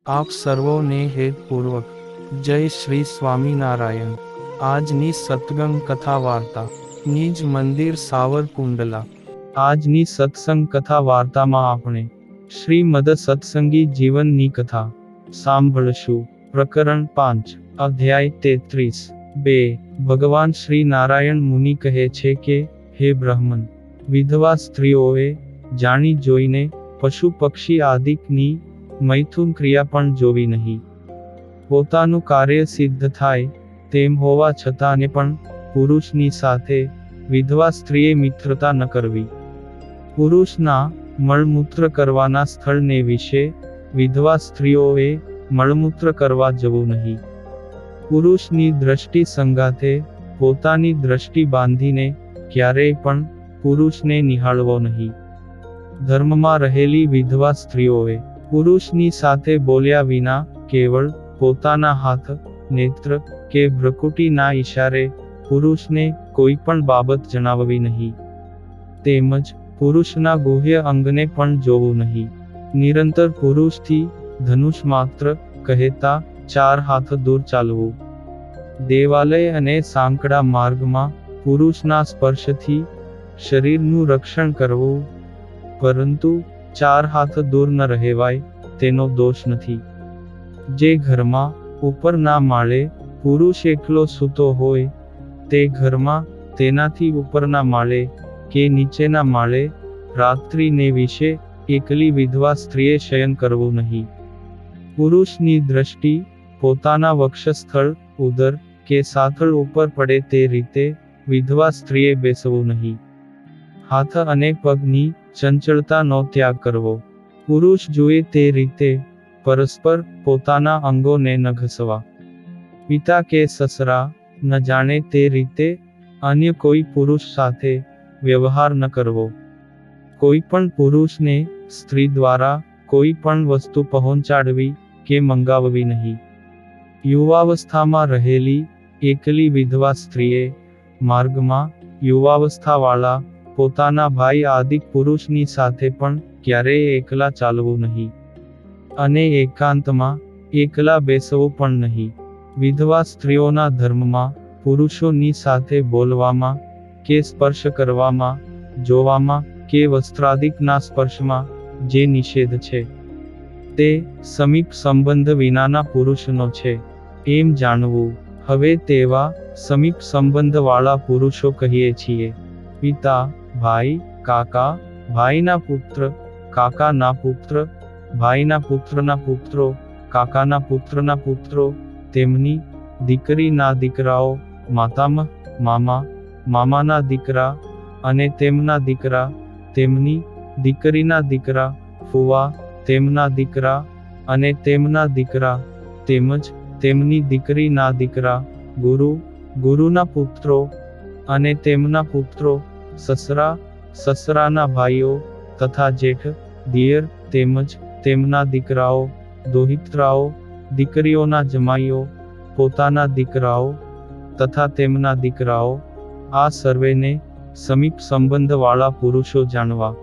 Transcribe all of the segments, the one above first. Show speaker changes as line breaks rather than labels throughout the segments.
આપ સર્વોને હેતપૂર્વક જય શ્રી સ્વામિનારાયણ। આજની સત્સંગ કથા વાર્તા નિજ મંદિર સાવરકુંડલા। આજની સત્સંગ કથા વાર્તામાં આપણે શ્રીમદ સત્સંગી જીવનની કથા સાંભળશું। પ્રકરણ 5 અધ્યાય 33। ભગવાન શ્રી નારાયણ મુનિ કહે છે કે, હે બ્રાહ્મણ, વિધવા સ્ત્રીઓએ જાણી જોઈને પશુ પક્ષી આદિકની મૈથુન ક્રિયા પણ જોવી નહીં। પોતાનું કાર્ય સિદ્ધ થાય તેમ હોવા છતાંને પણ પુરુષની સાથે વિધવા સ્ત્રીએ મિત્રતા ન કરવી। પુરુષના મળમૂત્ર કરવાના સ્થળને વિશે વિધવા સ્ત્રીઓએ મળમૂત્ર કરવા જવું નહીં। પુરુષની દ્રષ્ટિ સંગાથે પોતાની દ્રષ્ટિ બાંધીને ક્યારેય પણ પુરુષને નિહાળવો નહીં। ધર્મમાં રહેલી વિધવા સ્ત્રીઓએ પુરુષની સાથે બોલ્યા વિના કેવળ પોતાના હાથ, નેત્ર કે ભ્રુકુટીના ઈશારે પુરુષને કોઈ પણ બાબત જણાવવી નહીં। તેમજ પુરુષના ગુહ્ય અંગને પણ જોવું નહીં। નિરંતર પુરુષથી ધનુષ માત્ર કહેતા 4 હાથ દૂર ચાલવું। દેવાલય અને સાંકડા માર્ગમાં પુરુષના સ્પર્શથી શરીરનું રક્ષણ કરવું, પરંતુ 4 હાથ દૂર ન રહેવાય તેનો દોષ નથી। જે ઘરમાં ઉપરના માળે પુરુષ એકલો સૂતો હોય તે ઘરમાં તેનાથી ઉપરના માળે કે નીચેના માળે રાત્રિને વિશે એકલી વિધવા સ્ત્રીએ શયન કરવું નહીં। પુરુષની દ્રષ્ટિ પોતાના વક્ષસ્થળ, ઉદર કે સાથળ ઉપર પડે તે રીતે વિધવા સ્ત્રીએ બેસવું નહીં। હાથ અને પગની ચંચળતાનો ત્યાગ કરવો। પુરુષ જુએ તે રીતે પરસ્પર પોતાના અંગોને ન ઘસવા। પિતા કે સસરા ન જાણે તે રીતે અન્ય કોઈ પુરુષ સાથે વ્યવહાર ન કરવો। કોઈ પણ પુરુષને સ્ત્રી દ્વારા કોઈ પણ વસ્તુ પહોંચાડવી કે મંગાવવી નહીં। યુવાવસ્થામાં રહેલી એકલી વિધવા સ્ત્રીએ માર્ગમાં યુવાવસ્થાવાળા પોતાના ભાઈ આદિક પુરુષની સાથે પણ ક્યારેય એકલા ચાલવું નહીં, અને એકાંતમાં એકલા બેસવું પણ નહીં। વિધવા સ્ત્રીઓના ધર્મમાં પુરુષોની સાથે બોલવામાં કે સ્પર્શ કરવામાં, જોવામાં કે વસ્ત્રાદિકના સ્પર્શમાં જે નિષેધ છે તે સમીપ સંબંધ વિનાના પુરુષનો છે એમ જાણવું। હવે તેવા સમીપ સંબંધવાળા પુરુષો કહીએ છીએ: પિતા, ભાઈ, કાકા, ભાઈના પુત્ર, કાકાના પુત્ર, ભાઈના પુત્રના પુત્રો, કાકાના પુત્રના પુત્રો, તેમની દીકરીના દીકરાઓ, માતામહ, મામા, મામાના દીકરા અને તેમના દીકરા, તેમની દીકરીના દીકરા, ફુવા, તેમના દીકરા અને તેમના દીકરા, તેમજ તેમની દીકરીના દીકરા, ગુરુ, ગુરુના પુત્રો અને તેમના પુત્રો, સસરા, સસરાના ભાઈઓ તથા જેઠ, દિયર તેમજ તેમના દીકરાઓ, દોહિત્રાઓ, દીકરીઓના જમાઈઓ, પોતાના દીકરાઓ તથા તેમના દીકરાઓ, આ સર્વેને સમીપ સંબંધવાળા પુરુષો જાણવા।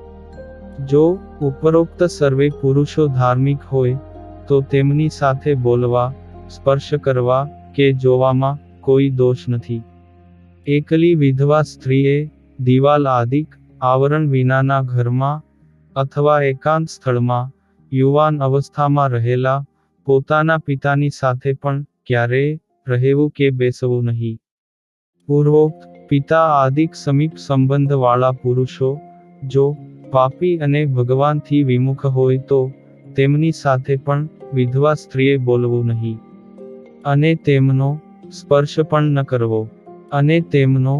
જો ઉપરોક્ત સર્વે પુરુષો ધાર્મિક હોય તો તેમની સાથે બોલવા, સ્પર્શ કરવા કે જોવામાં કોઈ દોષ નથી। એકલી વિધવા સ્ત્રીએ દિવાલ આદિક આવરણ વિનાના ઘરમાં અથવા એકાંત સ્થળમાં યુવાન અવસ્થામાં રહેલા પોતાના પિતાની સાથે પણ ક્યારેય રહેવું કે બેસવું નહીં। પૂર્વોક્ત પિતા આદિક સમીપ સંબંધવાળા પુરુષો જો પાપી અને ભગવાનથી વિમુખ હોય તો તેમની સાથે પણ વિધવા સ્ત્રીએ બોલવું નહીં, અને તેમનો સ્પર્શ પણ ન કરવો, અને તેમનો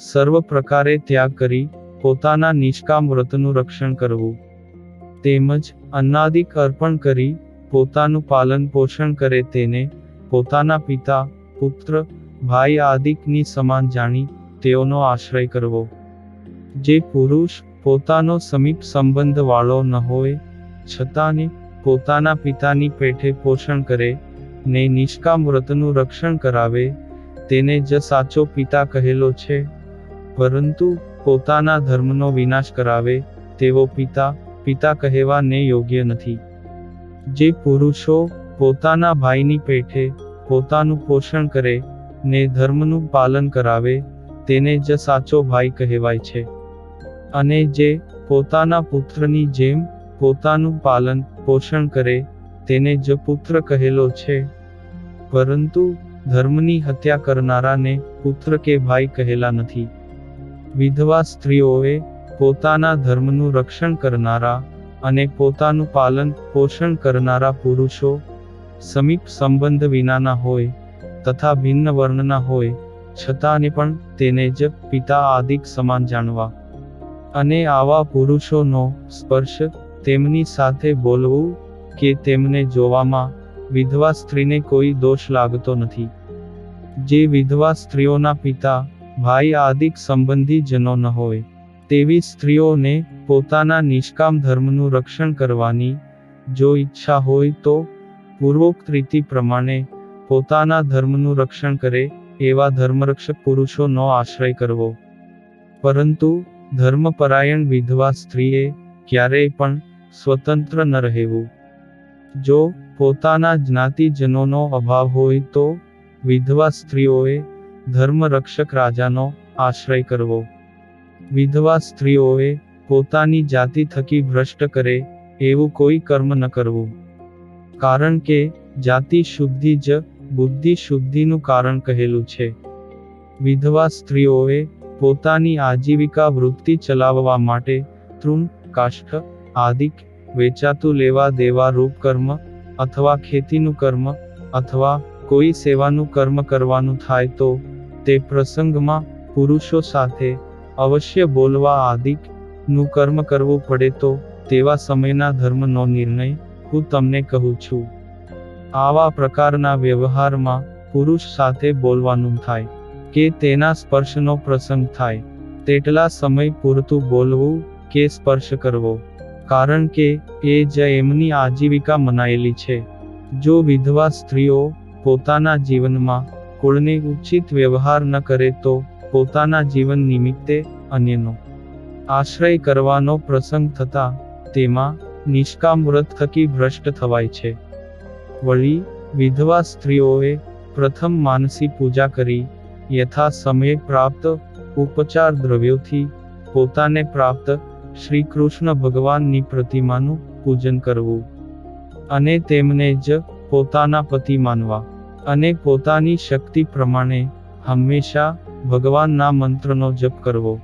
સર્વ પ્રકારે ત્યાગ કરી પોતાના નિષ્કામ વ્રતનું રક્ષણ કરવું। તેમજ અન્નાદિક અર્પણ કરી પોતાનું પાલન પોષણ કરે તેને પોતાના પિતા, પુત્ર, ભાઈ આદિકની સમાન જાણી તેઓનો આશ્રય કરવો। જે પુરુષ પોતાનો સમીપ સંબંધ વાળો ન હોય છતાંને પોતાના પિતાની પેઠે પોષણ કરે ને નિષ્કામ વ્રતનું રક્ષણ કરાવે તેને જ સાચો પિતા કહેલો છે, પરંતુ પોતાના ધર્મનો વિનાશ કરાવે તેવો પિતા કહેવાને યોગ્ય નથી। જે પુરુષો પોતાના ભાઈની પેઠે પોતાનું પોષણ કરે ને ધર્મનું પાલન કરાવે તેને જ સાચો ભાઈ કહેવાય છે. અને જે પોતાના પુત્રની જેમ પોતાનું પાલન પોષણ કરે તેને જ પુત્ર કહેલો છે. પરંતુ ધર્મની હત્યા કરનારાને પુત્ર કે ભાઈ કહેલા નથી. વિધવા સ્ત્રીઓએ પોતાના ધર્મનું રક્ષણ કરનારા અને પોતાનું પાલન પોષણ કરનારા પુરુષો સમીપ સંબંધ વિનાના હોય તથા ભિન્ન વર્ણના હોય છતાંને પણ તેને જ પિતા આદિક સમાન જાણવા અને આવા પુરુષોનો સ્પર્શ તેમની સાથે બોલવું કે તેમને જોવામાં વિધવા સ્ત્રીને કોઈ દોષ લાગતો નથી. જે વિધવા સ્ત્રીઓના પિતા ભાઈ આદિક સંબંધી જનો ન હોય તેવી સ્ત્રીઓને પોતાના નિષ્કામ ધર્મનું રક્ષણ કરવાની જો ઈચ્છા હોય તો પૂર્વોક્ત રીતિ પ્રમાણે પોતાના ધર્મનું રક્ષણ કરે એવા ધર્મરક્ષક પુરુષોનો આશ્રય કરવો. પરંતુ ધર્મપરાયણ વિધવા સ્ત્રીએ ક્યારેય પણ સ્વતંત્ર ન રહેવું. જો પોતાના જ્ઞાતિજનોનો અભાવ હોય તો વિધવા સ્ત્રીઓએ ધર્મરક્ષક રાજાનો આશ્રય કરવો. વિધવા સ્ત્રીઓએ પોતાની જાતિ થકી ભ્રષ્ટ કરે એવું કોઈ કર્મ ન કરવું. કારણ કે જાતિ શુદ્ધિ જ બુદ્ધિ શુદ્ધિનું કારણ કહેલું છે. વિધવા સ્ત્રીઓએ પોતાની આજીવિકા વૃત્તિ ચલાવવા માટે તૃણ, કાષ્ઠ આદિક વેચાતું લેવા દેવા રૂપ કર્મ અથવા ખેતીનું કર્મ અથવા કોઈ સેવાનું કર્મ કરવાનું થાય તો તે પ્રસંગમાં પુરુષો સાથે અવશ્ય બોલવા આદિક નું કર્મ કરવું પડે તો તેવા સમયના ધર્મનો નિર્ણય હું તમને કહું છું. આવા પ્રકારના વ્યવહારમાં પુરુષ સાથે બોલવાનું થાય કે તેના સ્પર્શનો પ્રસંગ થાય તેટલા સમય પૂરતું બોલવું કે સ્પર્શ કરવો. કારણ કે એ જ એમની આજીવિકા મનાયેલી છે. જો વિધવા સ્ત્રીઓ પોતાના જીવનમાં કુળને ઉચિત વ્યવહાર ન કરે તો પોતાના જીવન નિમિત્તે અન્યનો આશ્રય કરવાનો પ્રસંગ થતા તેમાં નિષ્કામ વ્રત થકી ભ્રષ્ટ થવાય છે. વળી વિધવા સ્ત્રીઓએ પ્રથમ માનસી પૂજા કરી યથા સમયે પ્રાપ્ત ઉપચાર દ્રવ્યોથી પોતાને પ્રાપ્ત શ્રી કૃષ્ણ ભગવાનની પ્રતિમાનું પૂજન કરવું અને તેમને જ પોતાના પતિ માનવા અને પોતાની શક્તિ પ્રમાણે હંમેશા ભગવાનના મંત્રનો જપ કરવો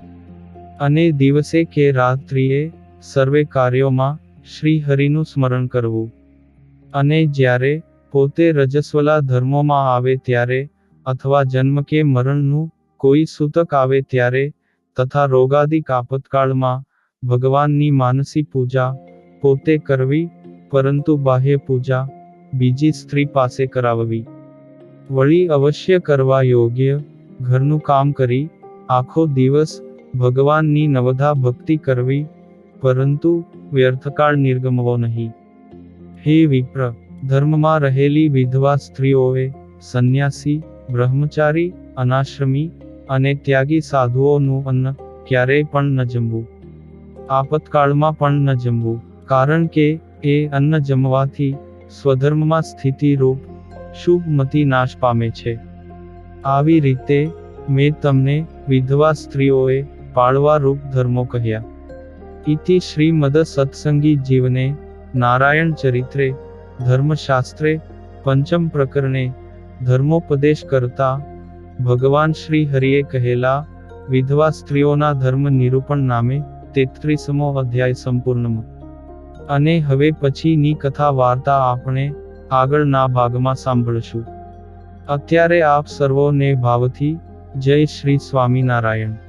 અને દિવસે કે રાત્રિએ સર્વે કાર્યોમાં શ્રી હરિનું સ્મરણ કરવું. અને જ્યારે પોતે રજસ્વલા ધર્મોમાં આવે ત્યારે અથવા જન્મ કે મરણનું કોઈ સૂતક આવે ત્યારે તથા રોગાદિક આપતકાળમાં ભગવાનની માનસી પૂજા પોતે કરવી પરંતુ બાહ્ય પૂજા બીજી સ્ત્રી પાસે કરાવવી. વળી અવશ્ય કરવા યોગ્ય ઘરનું કામ કરી આખો દિવસ ભગવાનની નવધા ભક્તિ કરવી પરંતુ વ્યર્થકાળ નિર્ગમવો નહીં. હે વિપ્ર, ધર્મમાં રહેલી વિધવા સ્ત્રીઓએ સંન્યાસી, બ્રહ્મચારી, અનાશ્રમી અને ત્યાગી સાધુઓનું અન્ન ક્યારેય પણ ન જમવું. આપતકાળમાં પણ ન જમવું. કારણ કે એ અન્ન જમવાથી સ્વધર્મમાં સ્થિતિ રૂપ શુભ મતિ નાશ પામે છે. આવી રીતે મેં તમને વિધવા સ્ત્રીઓએ પાળવા રૂપ ધર્મો કહ્યા. ઇતિ શ્રીમદ સત્સંગી જીવને નારાયણ ચરિત્રે ધર્મશાસ્ત્રે પંચમ પ્રકરણે ધર્મોપદેશ કરતા ભગવાન શ્રી હરિએ કહેલા વિધવા સ્ત્રીઓના ધર્મ નિરૂપણ નામે 33મો અધ્યાય સંપૂર્ણ. અને હવે પછીની કથા વાર્તા આપણે આગળના ભાગમાં સાંભળશું. અત્યારે આપ સર્વોને ભાવથી જય શ્રી સ્વામિનારાયણ.